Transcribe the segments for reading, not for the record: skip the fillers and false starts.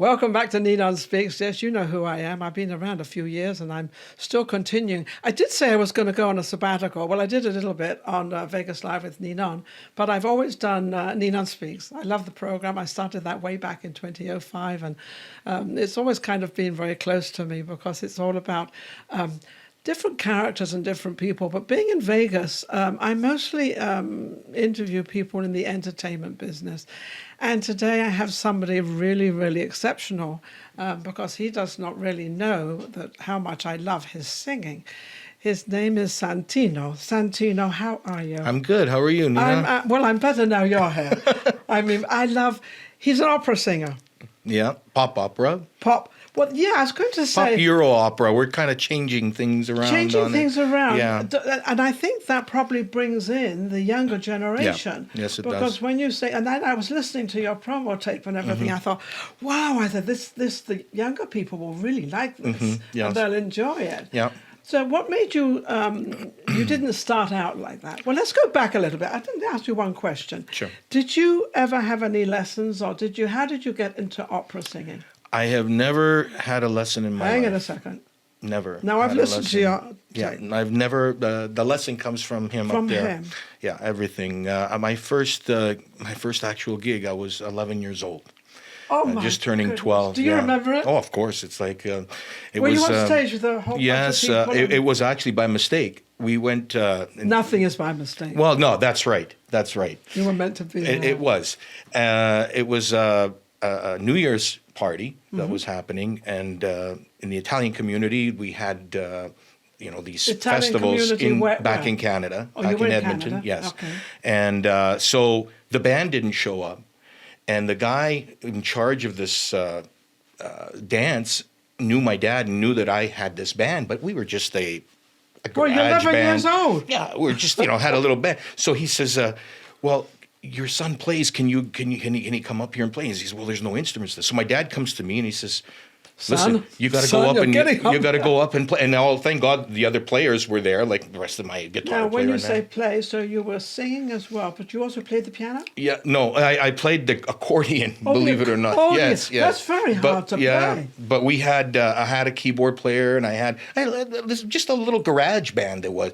Welcome back to NinonSpeaks. Yes, you know who I am. I've been around a few years and I'm still continuing. I did say I was going to go on a sabbatical. Well, I did a little bit on Vegas Live with Ninon, but I've always done NinonSpeaks. I love the program. I started that way back in 2005, and it's always kind of been very close to me because it's all about different characters and different people. But being in Vegas, I mostly interview people in the entertainment business. And today I have somebody really, really exceptional because he does not really know that how much I love his singing. His name is Santino. Santino, how are you? I'm good. How are you, Nina? Well, I'm better now you're here. I mean, he's an opera singer. Yeah, pop opera. Pop. Well, yeah, I was going to say... Pop Euro opera. We're kind of changing things around. Yeah. And I think that probably brings in the younger generation. Yeah. Yes, it does. Because when you say... And then I was listening to your promo tape and everything, I thought, wow, I thought the younger people will really like this. Yes. And they'll enjoy it. Yeah. So what made you... you didn't start out like that. Well, let's go back a little bit. I didn't ask you one question. Sure. Did you ever have any lessons, or how did you get into opera singing? I have never had a lesson in my life. Hang on a second. Never. Now, I've listened to your tape. Yeah, I've never... the lesson comes from him up there. From him? Yeah, everything. My first actual gig, I was 11 years old. Oh, my just turning 12. Do you remember it? Oh, of course. It's like... Were you on stage with a whole yes, bunch of people? It was actually by mistake. We went... Nothing is by mistake. Well, no, that's right. That's right. You were meant to be there. It was. It was a New Year's party that was happening, and in the Italian community, we had these Italian festivals back in Canada, back in Edmonton. Canada? Yes, okay. And so the band didn't show up, and the guy in charge of this dance knew my dad and knew that I had this band, but we were just a well, garage you're 11 band. years old. Yeah, we were just had a little band. So he says, well, your son plays. Can he come up here and play? And he says, well, there's no instruments there. So my dad comes to me and he says, listen, you got to go up and you got to go up and play. And now, thank God, the other players were there, like the rest of my guitar. Now, when you say play, so you were singing as well, but you also played the piano? Yeah, no, I played the accordion. Believe it or not. Yes. That's very hard to play. But we had I had a keyboard player, and I had just a little garage band. It was.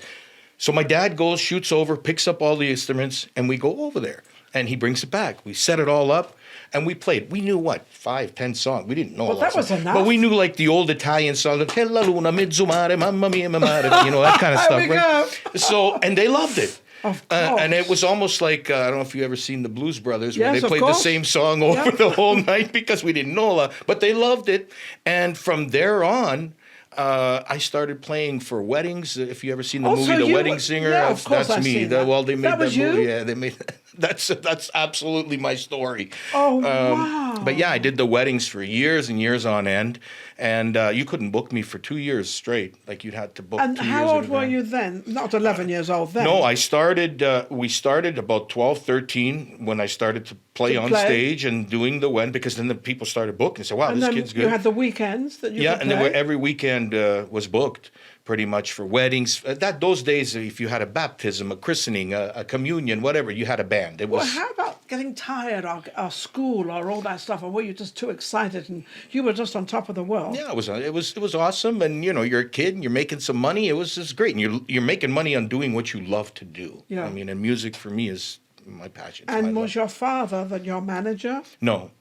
So my dad goes, shoots over, picks up all the instruments, and we go over there. And he brings it back. We set it all up, and we played. We knew, 5, 10 songs. We didn't know well, that was enough. But we knew, like, the old Italian songs, like, Che la luna, mezzumare, mamma mia, mamma mia, that kind of stuff, right? So, and they loved it. Of course. And it was almost like, I don't know if you've ever seen the Blues Brothers, where yes, they played the same song over the whole night because we didn't know a lot. But they loved it. And from there on... I started playing for weddings. If you ever seen the movie The Wedding Singer, of course that's me. Well, they made that was movie. You? Yeah, they made that's absolutely my story. Oh wow! But yeah, I did the weddings for years and years on end, and you couldn't book me for 2 years straight. Like you'd had to book. And 2 years. how old were you then? Not 11 years old then. No, I started. We started about 12, 13 when I started to play on stage and doing the wedding, because then the people started booking and said, "Wow, this kid's good." You had the weekends that you could play? And every weekend was booked pretty much for weddings. Those days, if you had a baptism, a christening, a communion, whatever, you had a band. It was. Well, how about getting tired or school or all that stuff, or were you just too excited and you were just on top of the world? Yeah, it was awesome, and you're a kid and you're making some money. It was just great, and you're making money on doing what you love to do. Yeah. I mean, and music for me is my passion. And was your father your manager? No,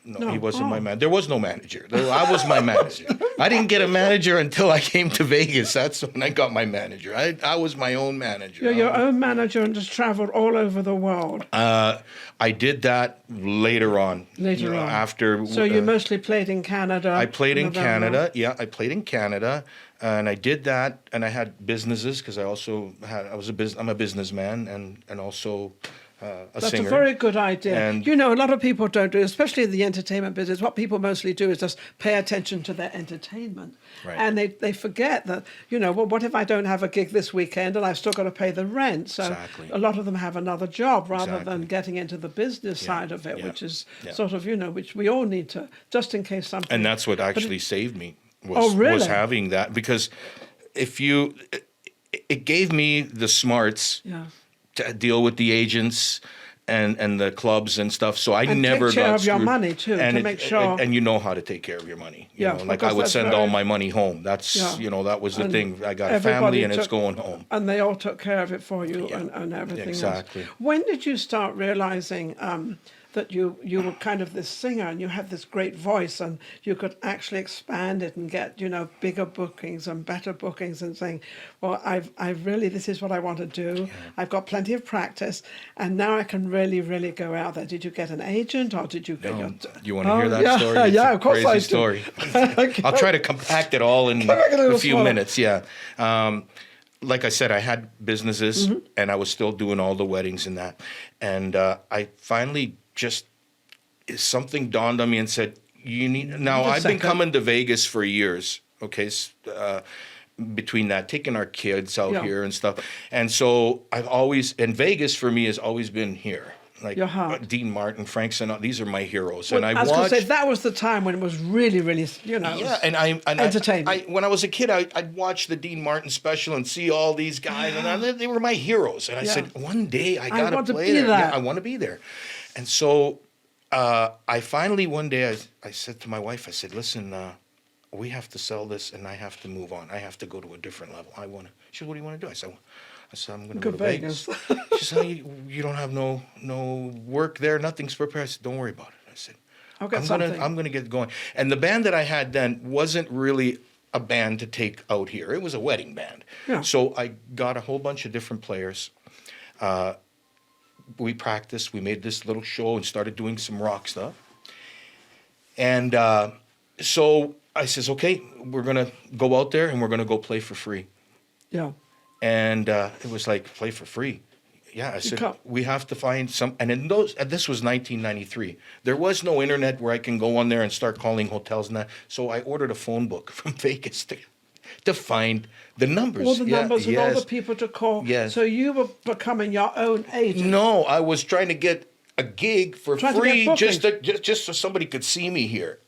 he wasn't my man. There was no manager. I was my manager. I didn't get a manager until I came to Vegas. That's when I got my manager. I was my own manager. You're your own manager and just traveled all over the world. I did that later on. After. So you mostly played in Canada. I played in Canada. Yeah, I played in Canada, and I did that. And I had businesses because I'm a businessman and also. That's singer. a very good idea. And a lot of people don't do, especially in the entertainment business. What people mostly do is just pay attention to their entertainment. Right. And they forget that, well, what if I don't have a gig this weekend and I've still got to pay the rent? So a lot of them have another job rather than getting into the business side of it, which is sort of, which we all need to, just in case something. And that's what actually saved me was having that, because it gave me the smarts to deal with the agents and the clubs and stuff. So I and never take care got of your screwed. money too, and to make sure. And you know how to take care of your money. You Yeah, know, like because I would that's send all very- my money home. That's that was the And thing. I got a everybody family and it's took- going home. And they all took care of it for you, Yeah, and everything exactly. else. When did you start realizing that you were kind of this singer and you had this great voice and you could actually expand it and get bigger bookings and better bookings, and saying, well, I've really, this is what I want to do. I've got plenty of practice, and now I can really go out there. Did you get an agent, or did you get your? You want to hear that story? It's Yeah, a of course crazy I do. story. I'll try to compact it all in a few minutes. Yeah. Like I said, I had businesses and I was still doing all the weddings and that. And I finally something dawned on me and said, you need, now I've been coming to Vegas for years. Okay. Between that, taking our kids out here and stuff. And so and Vegas for me has always been here. Like Dean Martin, Frank Sinatra, these are my heroes. Well, and I was going to say, that was the time when it was really, yeah, and entertaining. When I was a kid, I'd watch the Dean Martin special and see all these guys, and they were my heroes. And I said, one day I got to play there. Yeah, I want to be there. And so I finally, one day, I said to my wife, I said, listen, we have to sell this, and I have to move on. I have to go to a different level. She said, what do you want to do? I said, I'm going to go to Vegas. She said, you don't have no work there, nothing's prepared. I said, don't worry about it. I said, I'm going to get going. And the band that I had then wasn't really a band to take out here. It was a wedding band. Yeah. So I got a whole bunch of different players. We practiced. We made this little show and started doing some rock stuff. And so I says, okay, we're going to go out there and we're going to go play for free. Yeah. And it was like, play for free. Yeah, I said, we have to find some. And this was 1993. There was no internet where I can go on there and start calling hotels and that. So I ordered a phone book from Vegas to find the numbers. All the numbers and all the people to call. Yes. So you were becoming your own agent. No, I was trying to get a gig for free just so somebody could see me here.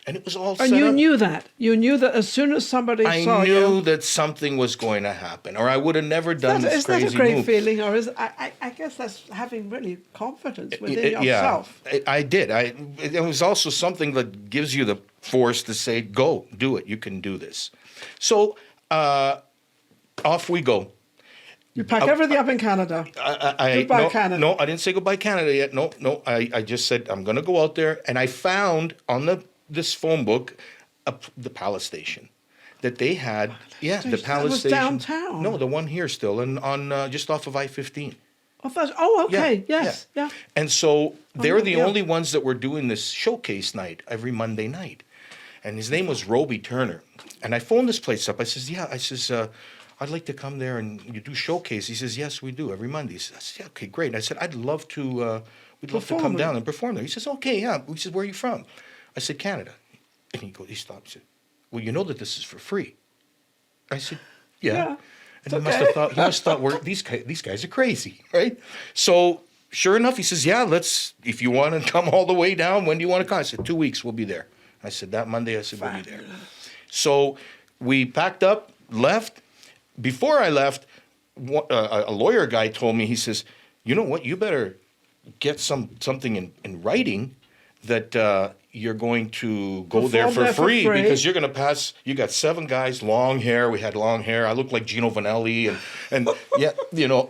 And it was all set up. And you knew that. You knew that as soon as somebody saw you. I knew that something was going to happen, or I would have never done this crazy move. Is that a great feeling? Or I guess that's having really confidence within yourself. Yeah, I did. It was also something that gives you the force to say, go, do it. You can do this. So off we go. You pack everything up in Canada. Goodbye, Canada. No, I didn't say goodbye, Canada yet. No. I just said, I'm going to go out there. And I found on this phone book, the Palace Station that they had. Yeah, the Palace Station. Downtown. No, the one here still, and on just off of I-15. Okay. Yes. Yeah. And so they're the only ones that were doing this showcase night every Monday night. And his name was Roby Turner. And I phoned this place up. I says, I'd like to come there and you do showcase. He says, yes, we do every Monday. He says, I said, okay, great. And I said, I'd love to. We'd love to come down and perform there. He says, okay, yeah. He says, where are you from? I said, Canada. And he stopped and said, well, you know that this is for free. I said, yeah. And he must have thought, these guys are crazy, right? So sure enough, he says, yeah, if you want to come all the way down, when do you want to come? I said, 2 weeks, we'll be there. I said, that Monday, we'll be there. So we packed up, left. Before I left, a lawyer guy told me, he says, you know what, you better get something in writing that you're going to go there for free because you're going to pass. You got 7 guys, long hair. We had long hair. I looked like Gino Vanelli, and yeah,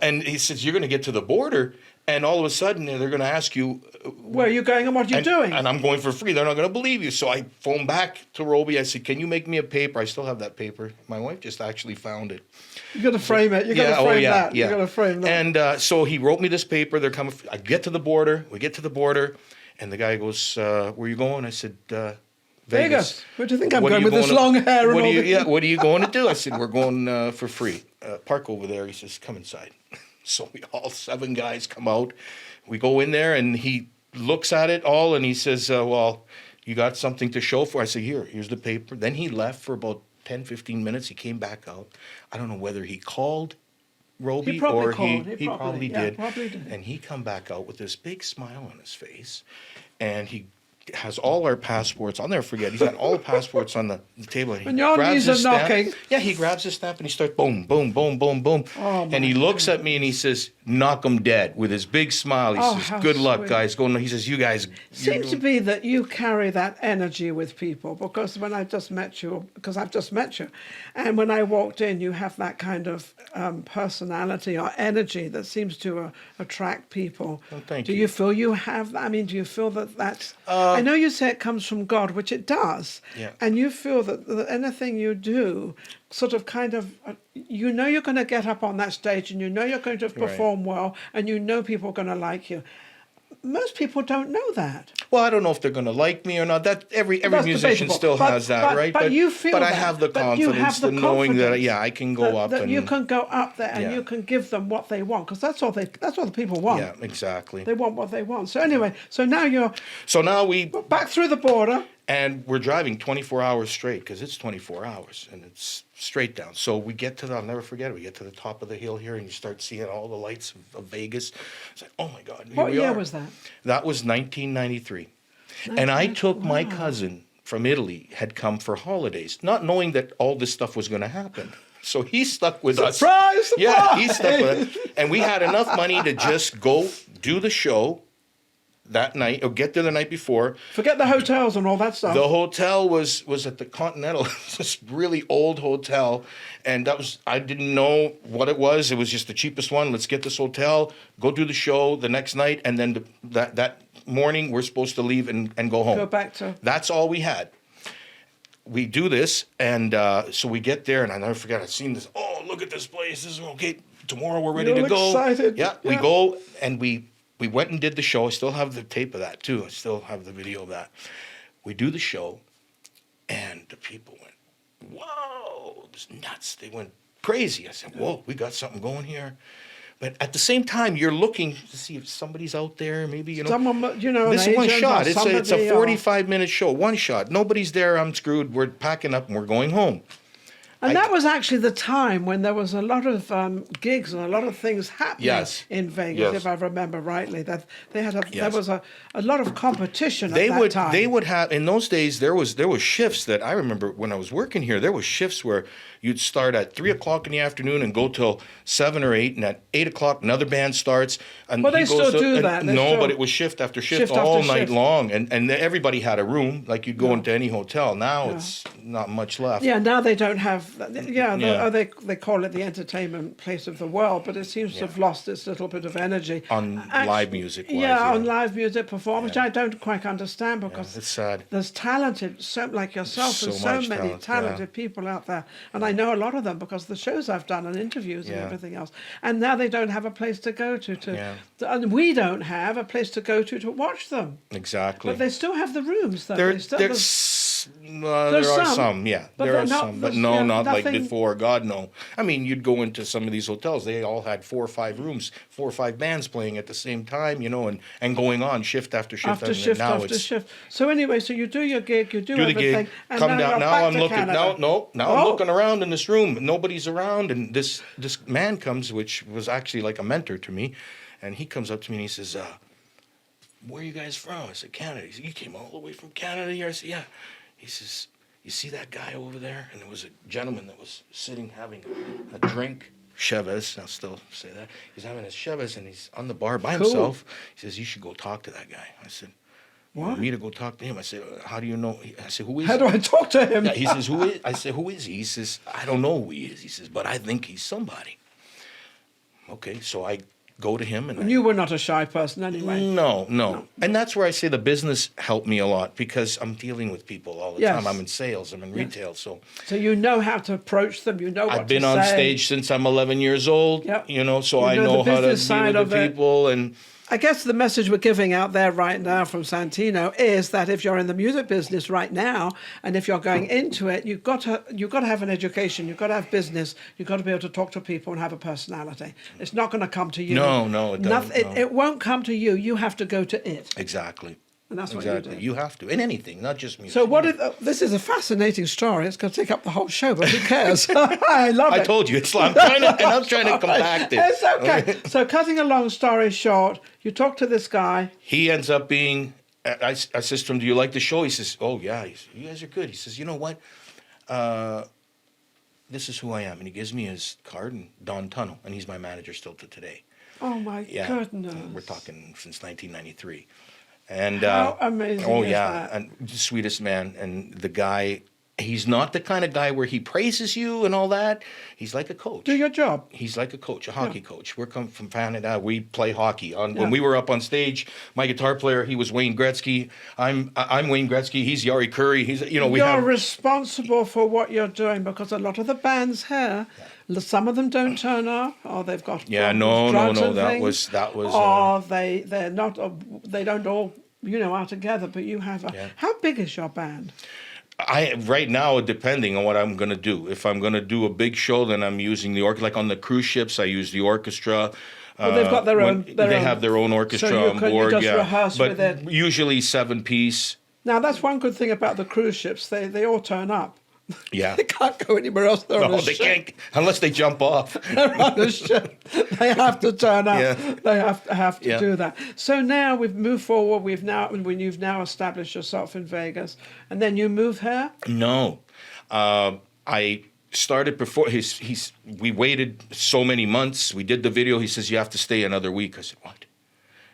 And he says you're going to get to the border, and all of a sudden they're going to ask you, where are you going and what you're doing? And I'm going for free. They're not going to believe you. So I phoned back to Roby. I said, can you make me a paper? I still have that paper. My wife just actually found it. You got to frame it. You got to frame that. You got to frame that. And so he wrote me this paper. They're coming. I get to the border. We get to the border. And the guy goes, where are you going? I said, Vegas. Where do you think I'm going with this long hair? What are you going to do? I said, we're going for free. Park over there. He says, come inside. So we all 7 guys come out. We go in there, and he looks at it all, and he says, well, you got something to show for? I said, here's the paper. Then he left for about 10, 15 minutes. He came back out. I don't know whether he called Roby he probably did. And he come back out with this big smile on his face, and he has all our passports. I'll never forget. He's got all the passports on the table. And your knees are knocking. Yeah, he grabs his stamp and he starts boom, boom, boom, boom, boom. And he looks at me and he says, knock them dead with his big smile. He says, "Good luck, sweet. guys." He says, "You guys." Seems to be that you carry that energy with people, because when I've just met you, and when I walked in, you have that kind of personality or energy that seems to attract people. Well, thank do you. you feel you have that? I mean, do you feel that that's... I know you say it comes from God, which it does. Yeah. And you feel that anything you do sort of kind of, you know you're going to get up on that stage and you know you're going to perform well and you know people are going to like you. Most people don't know that. Well, I don't know if they're going to like me or not. That every musician debatable. still has that, right? But you feel But that. I have the But you confidence, have the knowing that confidence I can go up that and you can go up there and Yeah. you can give them what they want, because that's what the people want. Yeah, exactly. They want what they want. So anyway, so now you're So now we back through the border. and we're driving 24 hours straight, because it's 24 hours and it's straight down. So we get to I'll never forget it. We get to the top of the hill here and you start seeing all the lights of Vegas. It's like, oh my God. Here What we year are. was that? That was 1993. And I took my cousin from Italy, had come for holidays, not knowing that all this stuff was going to happen. So he stuck with us. Surprise! Yeah, he stuck with us. And we had enough money to just go do the show that night, or get there the night before. Forget the hotels and all that stuff. The hotel was at the Continental, this really old hotel, and I didn't know what it was. It was just the cheapest one. Let's get this hotel, go do the show the next night, and then that morning we're supposed to leave and go home. Go back to... That's all we had. We do this, and so we get there, and I never forget, I've seen this. Oh, look at this place. This is okay. Tomorrow we're ready to go. Excited. Yeah, we go, and we went and did the show. I still have the tape of that, too. I still have the video of that. We do the show, and the people went, whoa, it was nuts. They went crazy. I said, whoa, we got something going here. But at the same time, you're looking to see if somebody's out there, maybe, Someone, This is one shot. It's a somebody 45-minute show, one shot. Nobody's there, I'm screwed. We're packing up and we're going home. And that was actually the time when there was a lot of gigs and a lot of things happening in Vegas, if I remember rightly. That they had there was a lot of competition at that time. They would have, in those days, there was shifts that I remember when I was working here. There was shifts where you'd start at 3 o'clock in the afternoon and go till 7 or 8, and at 8 o'clock another band starts. And well, they still do that. But it was shift after shift all night long, and everybody had a room like you'd go into any hotel. Now it's not much left. Yeah, now they don't have. They call it the entertainment place of the world, but it seems to have lost its little bit of energy on live music. On live music performance, which I don't quite understand, because it's sad. There's talented, like yourself, and so many talented people out there, and I know a lot of them because of the shows I've done and interviews and everything else. And now they don't have a place to go to and we don't have a place to go to watch them. Exactly. But they still have the rooms, though. There are some, there are some, but no, not like before. God, no. I mean, you'd go into some of these hotels; they all had 4 or 5 rooms, 4 or 5 bands playing at the same time, and going on shift after shift after shift. So anyway, so you do your gig, you do everything, the gig, and come now down. Now I'm looking. Canada. I'm looking around in this room. Nobody's around, and this man comes, which was actually like a mentor to me, and he comes up to me and he says, "Where are you guys from?" I said, "Canada." He said, "You came all the way from Canada here?" I said, "Yeah." He says, "You see that guy over there?" And there was a gentleman that was sitting having a drink, Chevez, I'll still say that. He's having his Chevez, and he's on the bar by himself. He says, "You should go talk to that guy." I said, "You want me to go talk to him?" I said, "How do you know?" I said, "Who is he?" How do I talk to him? Yeah, he says, "Who is?" I said, "Who is he?" He says, "I don't know who he is." He says, "But I think he's somebody." Okay, so I go to him. And you were not a shy person anyway. No. And that's where I say the business helped me a lot, because I'm dealing with people all the time. I'm in sales, I'm in retail. So you know how to approach them, you know what to say. I've been on stage since I'm 11 years old, so I know how to deal with the people. And I guess the message we're giving out there right now from Santino is that if you're in the music business right now, and if you're going into it, you've got to have an education, you've got to have business, you've got to be able to talk to people and have a personality. It's not going to come to you. No, it doesn't. It won't come to you. You have to go to it. Exactly. And that's what you do. You have to, in anything, not just music. So this is a fascinating story. It's going to take up the whole show, but who cares? I love it. I told you, I'm trying to compact it. It's okay. So cutting a long story short, you talk to this guy. He ends up being, I says to him, "Do you like the show?" He says, "Oh, yeah." He says, "You guys are good." He says, "You know what? This is who I am." And he gives me his card, and Don Tunnel, and he's my manager still to today. Oh, my goodness. We're talking since 1993. And how amazing oh is yeah, that? and the sweetest man. And the guy, he's not the kind of guy where he praises you and all that. He's like a coach. Do your job. He's like a coach, a hockey coach. We're come from Canada. We play hockey. When Yeah. we were up on stage, my guitar player, he was Wayne Gretzky. I'm Wayne Gretzky. He's Yari Curry. He's You're responsible for what you're doing, because a lot of the bands here, some of them don't turn up, or they've got drugs and things, that was or they're not, they don't all are together. But you have how big is your band? right now, depending on what I'm going to do. If I'm going to do a big show, then I'm using the orchestra. Like on the cruise ships, I use the orchestra. Well, they've got their own. They have their own orchestra on board. You just rehearse but with it. Usually 7-piece. Now that's one good thing about the cruise ships. They all turn up. Yeah. They can't go anywhere else. They're on a they ship. can't unless they jump off. They're on a ship. They have to turn up. Yeah. They have to do that. So now we've moved forward. You've now established yourself in Vegas, and then you move here. No, I started before we waited so many months. We did the video. He says, you have to stay another week. I said, what?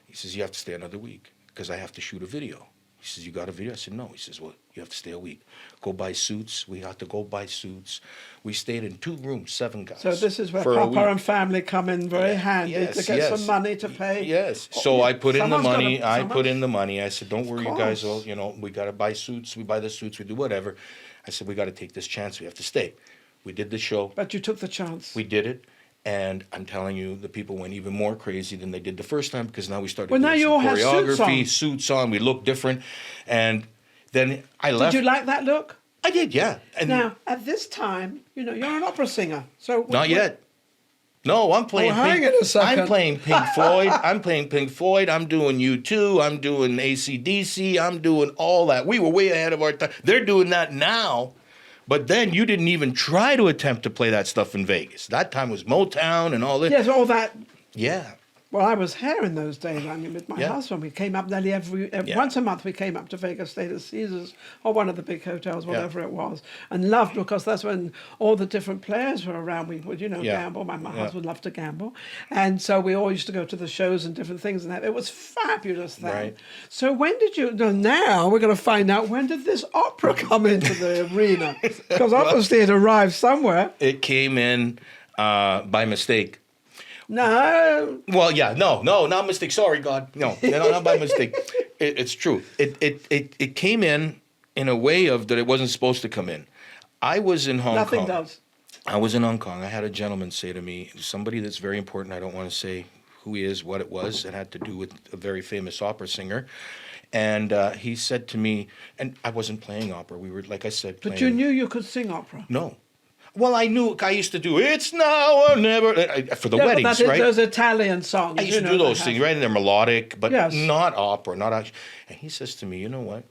He says, you have to stay another week because I have to shoot a video. He says, you got a video? I said, no. He says, well, you have to stay a week. Go buy suits. We had to go buy suits. We stayed in 2 rooms, 7 guys. So this is where Papa and family come in very handy to get some money to pay. Yes. So I put in the money. I said, don't worry, you guys. We got to buy suits. We buy the suits. We do whatever. I said, we got to take this chance. We have to stay. We did the show. But you took the chance. We did it. And I'm telling you, the people went even more crazy than they did the first time, because now we started now doing you all have choreography, suits on. We looked different. And then I left. Did you like that look? I did, yeah. And now, at this time, you're an opera singer. So not yet. No, I'm playing hang on a second. I'm playing Pink Floyd. I'm playing Pink Floyd. I'm doing U2. I'm doing AC/DC. I'm doing all that. We were way ahead of our time. They're doing that now. But then you didn't even try to attempt to play that stuff in Vegas. That time was Motown and all this. Yes, all that. Yeah. Well, I was here in those days. I mean, with my husband, we came up nearly once a month. We came up to Vegas, stayed at Caesars or one of the big hotels, whatever it was, and loved, because that's when all the different players were around. We would, gamble. My husband loved to gamble, and so we all used to go to the shows and different things. And that it was fabulous then. Right. So when did you? Now we're going to find out, when did this opera come into the arena? Because obviously it arrived somewhere. It came in by mistake. No. Well, yeah, no, not mistake. Sorry, God, no, not by mistake. It's true. It came in a way of that it wasn't supposed to come in. I was in Hong Kong. Nothing does. I was in Hong Kong. I had a gentleman say to me, somebody that's very important. I don't want to say who he is, what it was. It had to do with a very famous opera singer. And he said to me, and I wasn't playing opera. We were, like I said, playing. But you knew you could sing opera. No. Well, I knew. I used to do "It's Now or Never" for the weddings, right? Those Italian songs. I used to do those things, right? And they're melodic, but not opera, not actually. And he says to me, you know what?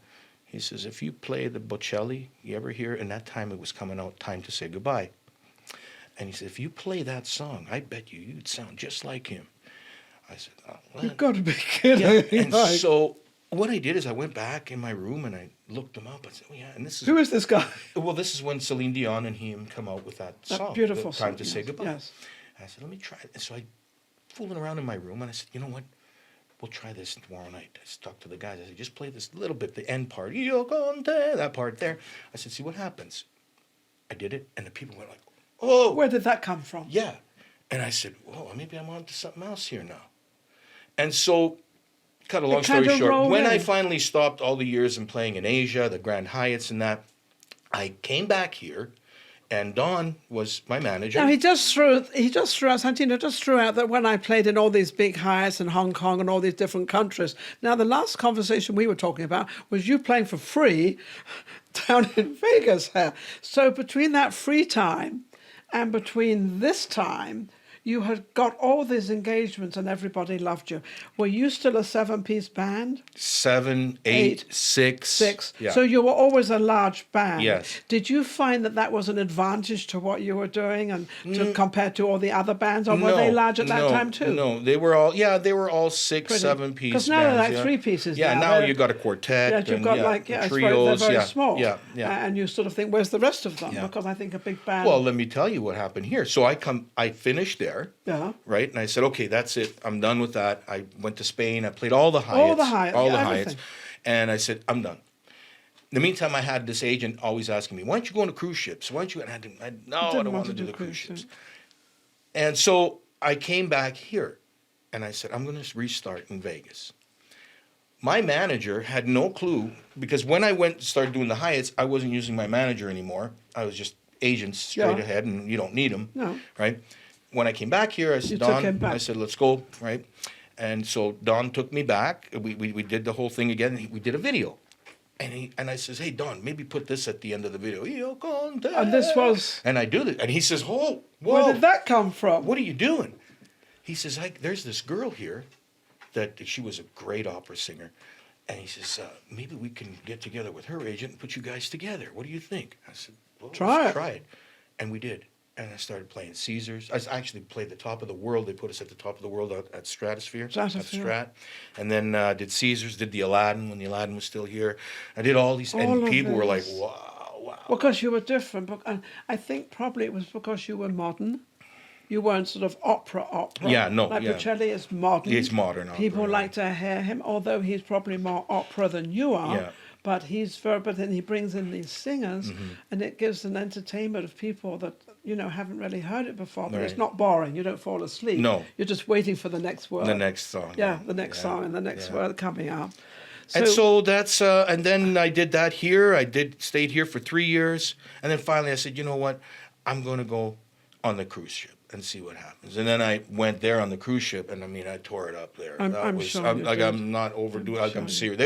He says, if you play the Bocelli, you ever hear? And that time it was coming out, "Time to Say Goodbye." And he said, if you play that song, I bet you'd sound just like him. I said, oh, well, you've got to be kidding. Yeah. And so what I did is I went back in my room and I looked him up. I said, oh, yeah, and this is... Who is this guy? Well, this is when Celine Dion and him come out with that song. Beautiful Time song, to Say Goodbye. Yes. And I said, let me try it. And so I fooling around in my room and I said, you know what? We'll try this tomorrow night. I talked to the guys. I said, just play this little bit, the end part. Io con te, that part there. I said, see what happens. I did it, and the people went like, oh. Where did that come from? Yeah. And I said, whoa, maybe I'm on to something else here now. And so... Cut a long story short, when I finally stopped all the years in playing in Asia, the Grand Hyatts and that, I came back here, and Don was my manager. Now, Santino just threw out that when I played in all these big Hyatts in Hong Kong and all these different countries. Now, the last conversation we were talking about was you playing for free down in Vegas here. So between that free time and between this time... You had got all these engagements and everybody loved you. Were you still a 7-piece band? 7, 8, 6. 6. Yeah. So you were always a large band. Yes. Did you find that was an advantage to what you were doing and compared to all the other bands? Or were they large at that time too? No, they were all 6, 7-piece because now they're like 3 pieces. Yeah, now you've got a quartet. Yeah, you've got trios. They're very small. Yeah. And you sort of think, where's the rest of them? Yeah. Because I think a big band... Well, let me tell you what happened here. So I finished there. there. Yeah. Right? And I said, okay, that's it. I'm done with that. I went to Spain. I played all the Hyatts. All the Hyatts. And I said, I'm done. In the meantime, I had this agent always asking me, why don't you go on the cruise ships? Why don't you? And I don't want to do the cruise ships. And so I came back here, and I said, I'm going to restart in Vegas. My manager had no clue, because when I went to start doing the Hyatts, I wasn't using my manager anymore. I was just agents straight ahead, and you don't need them, right? When I came back here, I said, Don, I said, let's go, right? And so Don took me back. We did the whole thing again. We did a video. And I says, hey, Don, maybe put this at the end of the video. And this was... And I do this. And he says, oh, whoa. Where did that come from? What are you doing? He says, there's this girl here that she was a great opera singer. And he says, maybe we can get together with her agent and put you guys together. What do you think? I said, well, let's try it. And we did. And I started playing Caesars. I actually played the Top of the World. They put us at the Top of the World at Stratosphere. At Strat. And then did Caesars, did the Aladdin when the Aladdin was still here. I did all these. And people were like, wow. Because you were different. And I think probably it was because you were modern. You weren't sort of opera. Yeah, no. Like Bocelli is modern. He's modern. People like to hear him, although he's probably more opera than you are. Yeah. But then he brings in these singers, and it gives an entertainment of people that, haven't really heard it before. But it's not boring. You don't fall asleep. No. You're just waiting for the next word. The next song. Yeah, the next song and the next word coming out. And so that's, and then I did that here. Stayed here for 3 years. And then finally I said, you know what? I'm going to go on the cruise ship and see what happens. And then I went there on the cruise ship, and I tore it up there. I'm sure I'm not overdoing it. I'm serious.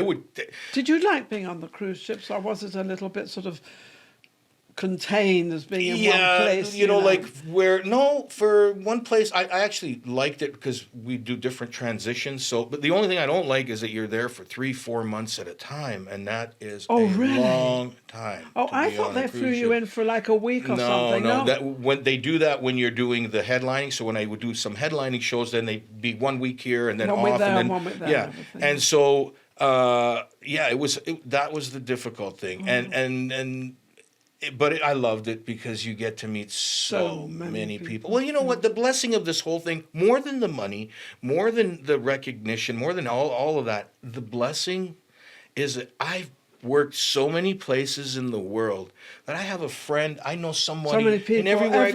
Did you like being on the cruise ships, or was it a little bit sort of contained as being in one place? For one place, I actually liked it because we do different transitions. But the only thing I don't like is that you're there for 3-4 months at a time, and that is a long time. Oh, I thought they flew you in for like a week or something. No, when they do that when you're doing the headlining. So when I would do some headlining shows, then they'd be 1 week here and then off, and then 1 week there. And so that was the difficult thing, But I loved it because you get to meet so many people. Well, you know what? The blessing of this whole thing, more than the money, more than the recognition, more than all of that, the blessing is that I've worked so many places in the world that I have a friend. I know somebody. So many people. And everywhere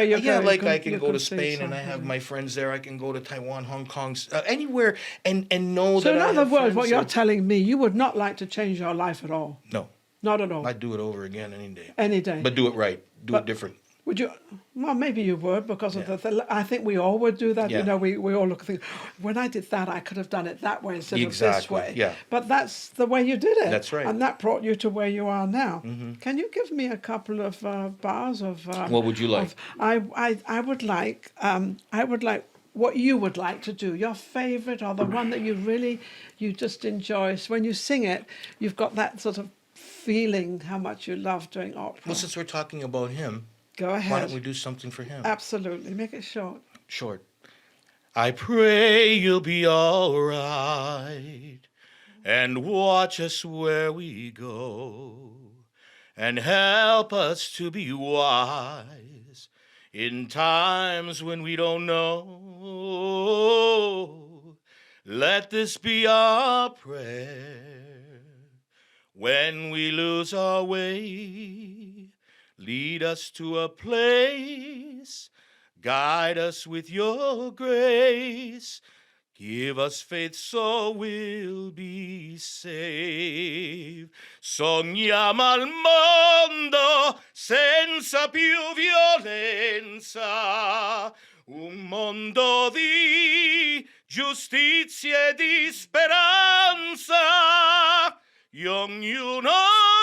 you go. I can go to Spain and I have my friends there. I can go to Taiwan, Hong Kong, anywhere and know that. So in other words, what you're telling me, you would not like to change your life at all. No. Not at all. I'd do it over again any day. Any day. But do it right. Do it different. Would you? Well, maybe you would, because of I think we all would do that. Yeah. We all look and think, when I did that, I could have done it that way instead of this way. Yeah. But that's the way you did it. That's right. And that brought you to where you are now. Can you give me a couple of bars of... what would you like? I would like what you would like to do, your favorite, or the one that you just enjoy. So when you sing it, you've got that sort of feeling how much you love doing opera. Well, since we're talking about him, go ahead. Why don't we do something for him? Absolutely. Make it short. Short. I pray you'll be all right and watch us where we go and help us to be wise in times when we don't know. Let this be our prayer. When we lose our way, lead us to a place, guide us with your grace, give us faith so we'll be saved. Sogniamo al mondo senza più violenza, un mondo di giustizia e di speranza. Y ognuno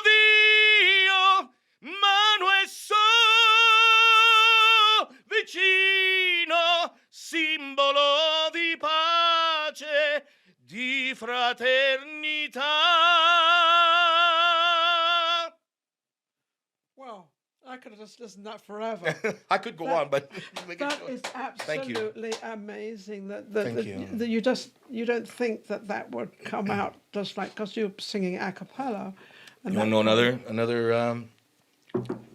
Dio, mano esso vicino, simbolo di pace, di fraternità. Well, I could have just listened to that forever. I could go on, but that is absolutely amazing. Thank you. That you don't think that would come out just like, because you're singing a cappella. You want to know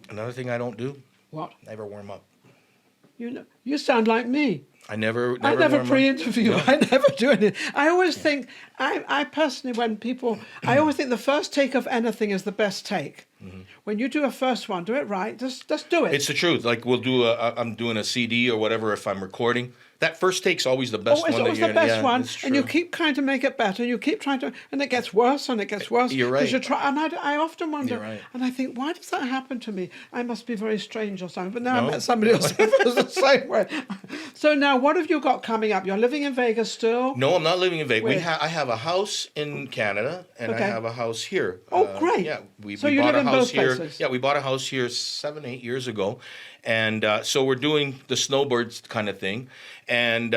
another thing I don't do? What? Never warm up. You sound like me. I never I never warm up. pre-interview. No. I never do anything. I always think, I personally, when people, I always think the first take of anything is the best take. When you do a first one, do it right. Just do it. It's the truth. Like I'm doing a CD or whatever. If I'm recording, that first take's always the best one. It's always the best one, and you keep trying to make it better. You keep trying to, and it gets worse and it gets worse. You're right. Because you try, and I often wonder, You're right. and I think, why does that happen to me? I must be very strange or something. But now I met somebody else who feels the same way. So now, what have you got coming up? You're living in Vegas still? No, I'm not living in Vegas. Where? I have a house in Canada, and I have a house here. Oh, great. Yeah, we you bought live a in house both here. places? Yeah, we bought a house here 7-8 years ago, and so we're doing the snowbirds kind of thing, and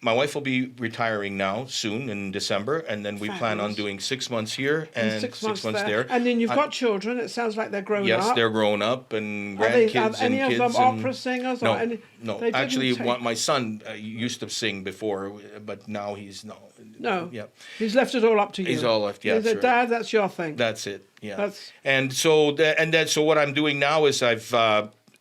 my wife will be retiring now soon in December, and then we plan on doing 6 months here and 6 months there. And then you've got children. It sounds like they're grown up. Yes, they're grown up and grandkids Are any and of kids. them opera singers? No, or any, no. they didn't Actually, take- my son used to sing before, but now he's no. No. Yeah. He's left it all up to you. He's all left. Yeah. He's a that's right. dad. That's your thing. That's it. Yeah. That's- And so so what I'm doing now is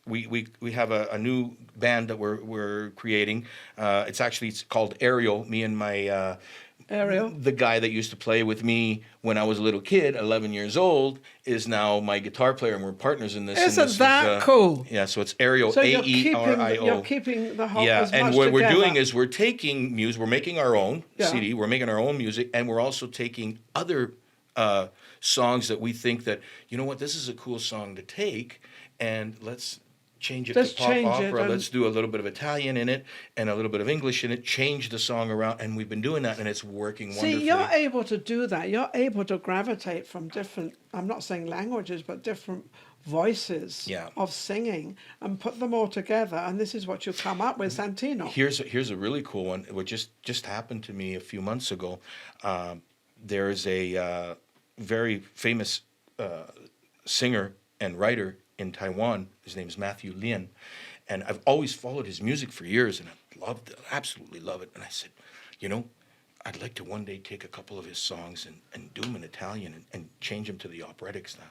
we have a new band that we're creating. It's called AERIO. Me and my AERIO? the guy that used to play with me when I was a little kid, 11 years old, is now my guitar player, and we're partners in this. Isn't that cool? Yeah, so it's AERIO, So AERIO. you're keeping the whole Yeah, as and much what we're together. doing is we're taking music, we're making our own Yeah. CD, we're making our own music, and we're also taking other songs that we think that, you know what, this is a cool song to take, and let's change it Let's to pop change it opera. and- Let's do a little bit of Italian in it and a little bit of English in it. Change the song around, and we've been doing that, and it's working wonderfully. See, you're able to do that. You're able to gravitate from different, I'm not saying languages, but different voices Yeah. of singing and put them all together. And this is what you come up with, Santino. Here's a really cool one. What just happened to me a few months ago. There's a very famous singer and writer in Taiwan. His name is Matthew Lin, and I've always followed his music for years, and I loved it, absolutely love it. And I said, you know, I'd like to one day take a couple of his songs and do them in Italian and change them to the operatic style.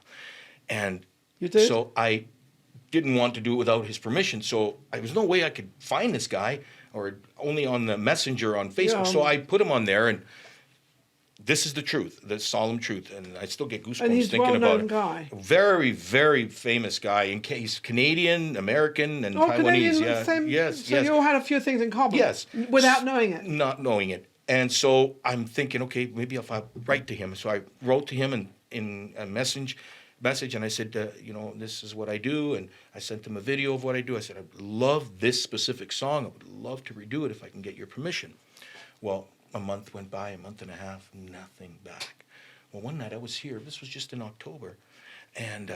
And You did? so I didn't want to do it without his permission. So there was no way I could find this guy, or only on the messenger on Facebook. Yeah. So I put him on there, and this is the truth, the solemn truth, and I still get goosebumps And he's a thinking about well-known it. guy. Very, very famous guy. And he's Canadian, American, and Taiwanese. Canadian, Yeah, same, yes, so yes. you all had a few things in common. Yes. Without knowing it. Not knowing it. And so I'm thinking, okay, maybe if I write to him. So I wrote to him in a message, and I said, you know, this is what I do. And I sent him a video of what I do. I said, I love this specific song. I would love to redo it if I can get your permission. Well, a month went by, a month and a half, nothing back. Well, one night I was here. This was just in October. And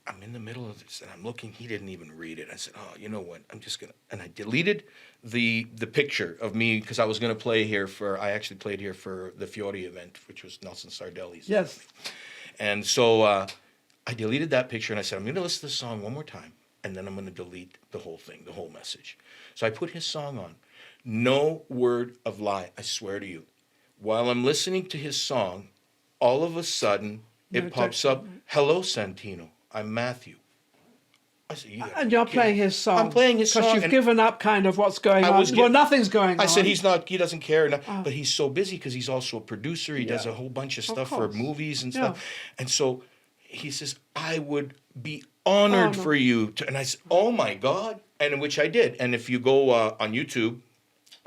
I'm in the middle of this, and I'm looking. He didn't even read it. I said, oh, you know what? I'm just going to. And I deleted the picture of me, because I was going to play here I actually played here for the Fiori event, which was Nelson Sardelli's. Yes. And so I deleted that picture, and I said, I'm going to listen to this song one more time, and then I'm going to delete the whole thing, the whole message. So I put his song on. No word of lie, I swear to you. While I'm listening to his song, all of a sudden, it pops up, hello, Santino, I'm Matthew. I said, And you're playing his song. I'm playing his song. Because you've given up kind of what's going on. was Well, gi- nothing's going on. I said, he doesn't care. But he's so busy because he's also a producer. He does a whole bunch of stuff for course. movies and Yeah. stuff. And so he says, I would be honored for you to. And I said, oh my God. And which I did. And if you go on YouTube,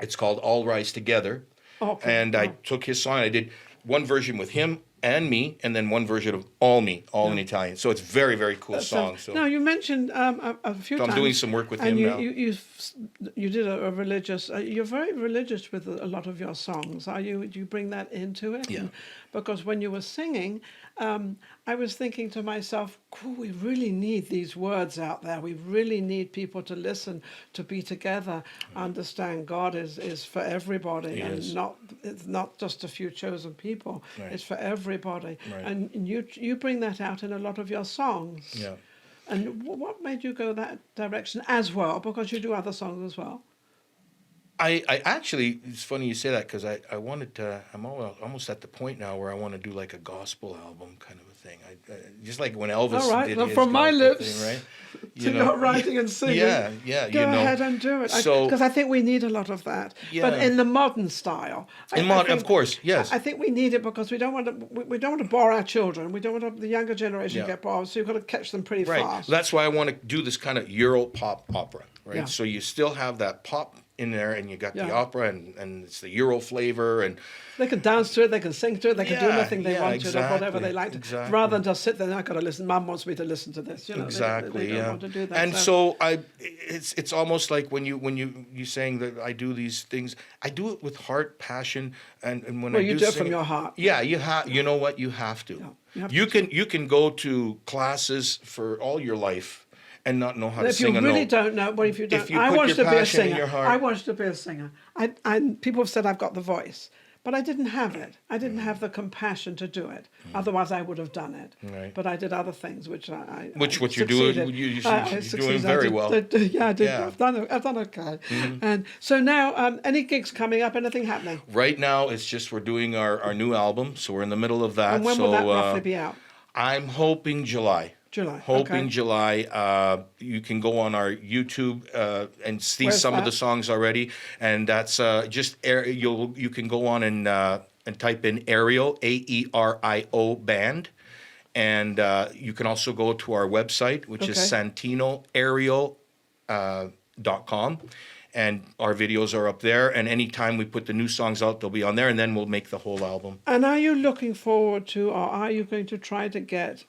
it's called All Rise Together. Okay. And I took his song. I did one version with him and me, and then one version of all in Italian. So it's very, very cool song. So Now, you mentioned a few times. I'm doing some work with and him now. You did a religious. You're very religious with a lot of your songs. Are you? Do you bring that into it? Yeah. Because when you were singing, I was thinking to myself, cool, we really need these words out there. We really need people to listen, to be together, understand God is for everybody, and it's not just a few chosen people. Right. It's for everybody, Right. and you bring that out in a lot of your songs. Yeah. And what made you go that direction as well? Because you do other songs as well. I actually, it's funny you say that, because I wanted to, I'm almost at the point now where I want to do like a gospel album kind of a thing. Just like when Elvis All right, did well, his from my gospel lips. thing, right? You know? your writing and singing. Yeah. Go ahead and do it. Because I think we need a lot of that. But in the modern style. Of course, yes. I think we need it because we don't want to bore our children. We don't want the younger generation to get bored. So you've got to catch them pretty fast. That's why I want to do this kind of Euro pop opera, right? Yeah. So you still have that pop in there, and you got the opera, and it's the Euro flavor, and they can dance to it, they can sing to it, they can do anything they want to, or whatever they like to. Exactly. Rather than just sit there, I've got to listen. Mum wants me to listen to this. You know, exactly. They don't want to do that. And so it's almost like when you saying that I do these things, I do it with heart, passion, and when you do it from your heart. Yeah, you have. You know what? You have to. Yeah, you can go to classes for all your life and not know how to sing a note. If you really don't know, well, if you don't, if you I put wanted your to be a passion in singer. your heart- I wanted to be a singer. People have said I've got the voice, but I didn't have it. I didn't have the compassion to do it. Otherwise, I would have done it. Right. But I did other things, which I what you're doing, you're doing very well. I did. I've done okay. And so now, any gigs coming up? Anything happening? Right now, it's just we're doing our new album, so we're in the middle of that. And when will that roughly be out? I'm hoping July. July. You can go on our YouTube and see some of the songs already, and that's you can go on and type in AERIO, AERIO band, and you can also go to our website, which is SantinoAERIO.com. And our videos are up there, and anytime we put the new songs out, they'll be on there, and then we'll make the whole album. And are you looking forward to, or are you going to try to get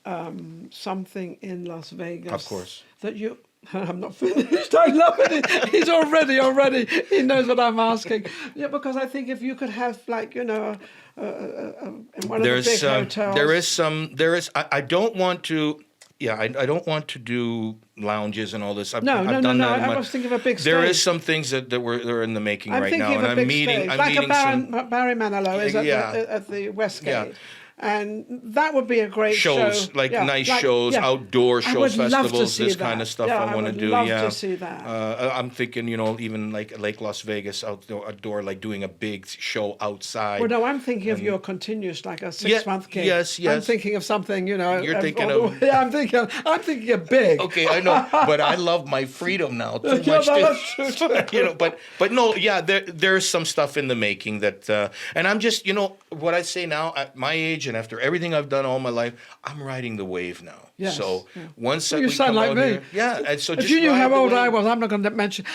something in Las Vegas? Of course. I'm not finished. I love it. He's already. He knows what I'm asking. Yeah, because I think if you could have, like, in one of the big hotels. I don't want to. Yeah, I don't want to do lounges and all this. I've no. done that. I was thinking of a big stage. There is some things that are in the making right now, and I'm meeting. Barry Manilow is at the Westgate. Yeah. And that would be a great shows, show. Shows, outdoor shows, festivals, this that. kind of stuff I want to do. I would love to see that. I'm thinking, even like Lake Las Vegas, outdoor, like doing a big show outside. Well, no, I'm thinking of your continuous, like a 6-month gig. Yes. I'm thinking of something, You're thinking of. Yeah, I'm thinking of big. Okay, I know, but I love my freedom now too much. But no, there's some stuff in the making that, and I'm just, what I say now at my age. And after everything I've done all my life, I'm riding the wave now. Yes. So once you sound like me. Here, and so if you knew how old I was, I'm not going to mention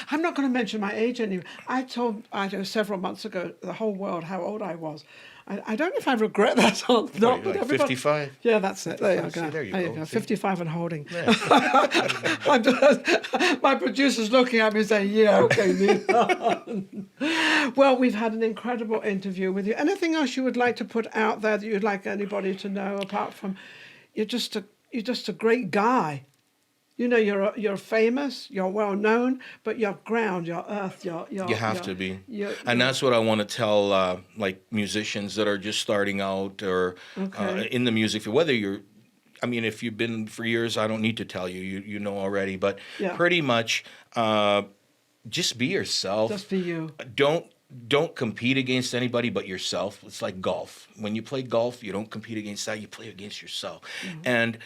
my age anymore. I told several months ago the whole world how old I was. I don't know if I regret that or not. But 55. Yeah, that's it. There you go. There you go. 55 and holding. Yeah. My producer's looking at me and saying, "Yeah, okay, Ninon." Well, we've had an incredible interview with you. Anything else you would like to put out there that you'd like anybody to know, apart from you're just a great guy. You're famous, you're well known, but your ground, your earth, you have to be. And that's what I want to tell like musicians that are just starting out or in the music field. Whether if you've been for years, I don't need to tell you. You know already. But pretty much, just be yourself. Just be you. Don't compete against anybody but yourself. It's like golf. When you play golf, you don't compete against that. You play against yourself. Mm-hmm. And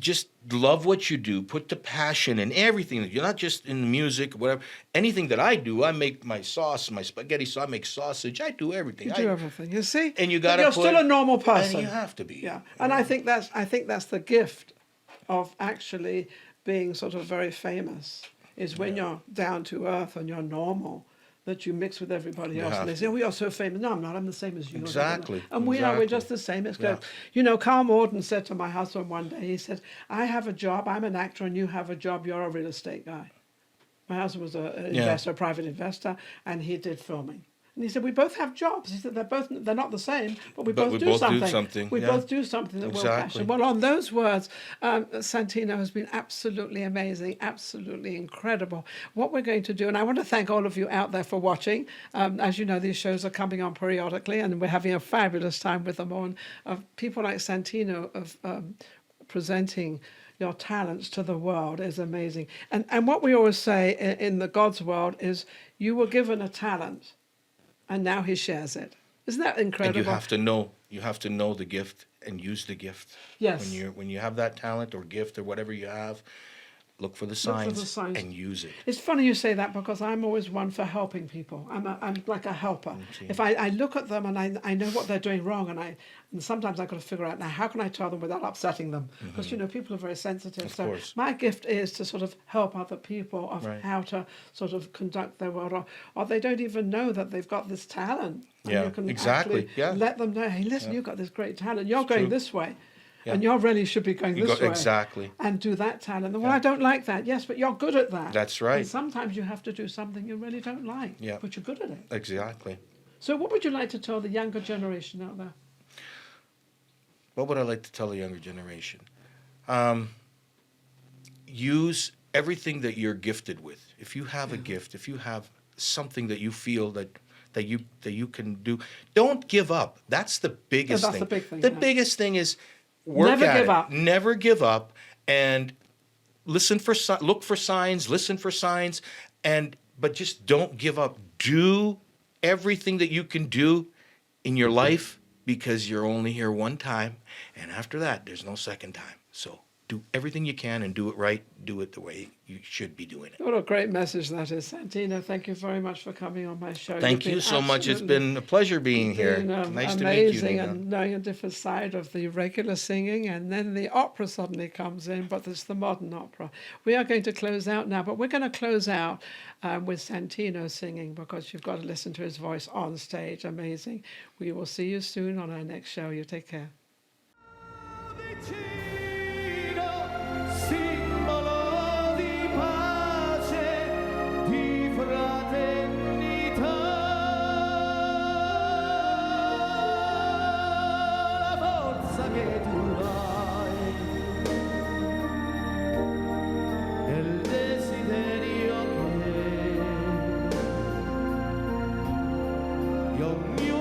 just love what you do. Put the passion in everything. You're not just in music, whatever. Anything that I do, I make my sauce, my spaghetti sauce. I make sausage. I do everything. You do everything. You see, and you got to. You're still a normal person. And you have to be. Yeah, and I think that's the gift of actually being sort of very famous. Is when you're down to earth and you're normal. That you mix with everybody else. And they say, we are so famous. No, I'm not. I'm the same as you. Exactly. And we're just the same. It's good. Carl Morden said to my husband one day, he said, I have a job. I'm an actor and you have a job. You're a real estate guy. My husband was an investor, a private investor, and he did filming. And he said, we both have jobs. He said, they're not the same, but we both do something. We both do something that we're passionate. Well, on those words, Santino has been absolutely amazing, absolutely incredible. What we're going to do, and I want to thank all of you out there for watching. As you know, these shows are coming on periodically, and we're having a fabulous time with them on. People like Santino of presenting your talents to the world is amazing. And what we always say in the God's world is, you were given a talent. And now he shares it. Isn't that incredible? And you have to know the gift and use the gift. Yes. When you have that talent or gift or whatever you have, Look for the Look for the signs signs. and use it. It's funny you say that because I'm always one for helping people. I'm like a helper. If I look at them and I know what they're doing wrong, and sometimes I've got to figure out, now how can I tell them without upsetting them? Because people are very sensitive. Of So course. my gift is to sort of help other people of Right. how to sort of conduct their world, or they don't even know that they've got this talent. And Yeah, you can exactly. actually Yeah. let them know, hey, listen, you've got this great talent. You're going true. this way. Yeah. And you really should be going this way. Exactly. And do that talent. Well, I don't like that. Yes, but you're good at that. That's right. And sometimes you have to do something you really don't like, Yeah. but you're good at it. Exactly. So what would you like to tell the younger generation out there? What would I like to tell the younger generation? Use everything that you're gifted with. If you have a gift, if you have something that you feel that you can do, don't give up. That's the biggest That's thing. the big thing, The yeah. biggest thing is work Never at give it. up. Never give up, and look for signs, listen for signs, but just don't give up. Do everything that you can do in your life, because you're only here one time, and after that, there's no second time. So do everything you can and do it right. Do it the way you should be doing it. What a great message that is. Santino, thank you very much for coming on my show. Thank you so much. It's been a pleasure being here. Nice to meet you, amazing, Nina. and knowing a different side of the regular singing, and then the opera suddenly comes in, but there's the modern opera. We are going to close out now, but we're going to close out with Santino singing, because you've got to listen to his voice on stage. Amazing. We will see you soon on our next show. You take care. Simbolo di pace, di fraternità, la forza che tu hai, nel desiderio che di ognuno